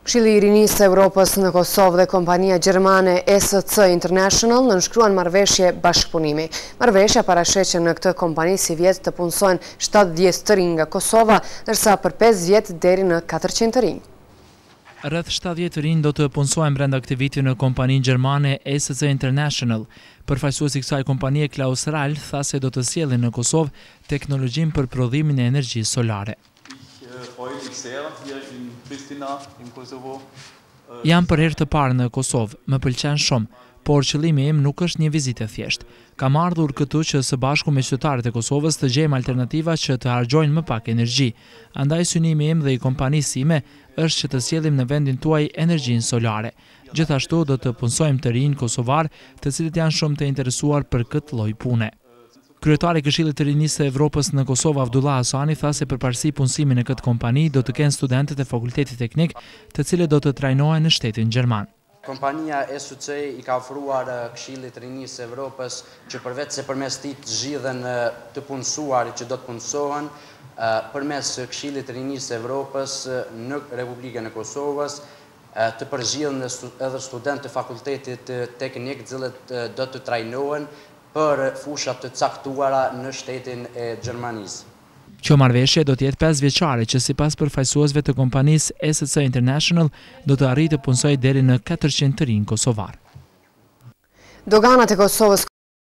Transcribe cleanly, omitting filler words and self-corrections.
Këshilli i Rinisë së Evropës në Kosovë dhe kompania gjermane SC International nënshkruan marrëveshje bashkëpunimi. Marrëveshja parashet që në këtë kompani si vjet të punësojnë 70 të rinj nga Kosova, ndërsa për 5 vjet deri në 400 të rinj. Rreth 70 të rinj do të punësojnë brenda aktivitit në kompaninë gjermane SC International. Përfaqësuesi i kësaj kompanie Klaus Rahl tha se do të sjellin në Kosovë teknologjinë për prodhimin e energjisë solare. Jam për herë të parë në Kosovë, më pëlqen shumë, por qëllimi im nuk është një vizitë thjesht. Kam ardhur këtu që së bashku me qytetarët e Kosovës të gjejmë alternativa që të harxojnë më pak energji. Andaj synimi im dhe i kompanisë sime është që të sjellim në vendin tuaj energjinë solare. Gjithashtu do të punësojmë të rinj kosovar, të cilët janë shumë të interesuar për këtë lloj pune. Kryetari i Këshillit të Rinisë së Evropës në Kosovë Abdullah Hasani tha se përparësi punësimit në këtë kompani do të kenë studentët e Fakultetit Teknik, të cilët do të trajnohen në shtetin gjerman. Kompania SUC i ka ofruar Këshillit të Rinisë së Evropës që përveç se përmes tij të zgjidhen të punësuarit që do të punësohen, përmes Këshillit të Rinisë së Evropës në Republikën e Kosovës të përgjigjen edhe studentë të Fakultetit Teknik, të cilët do të trajnohen për fushat të caktuara në shtetin e Gjermanisë. Kjo marrëveshje do të jetë 5 vjeçare që sipas përfaqësuesve të kompanisë SC International do të arrijë të punësojë deri në 400 të rinj kosovar. Doganat e Kosovës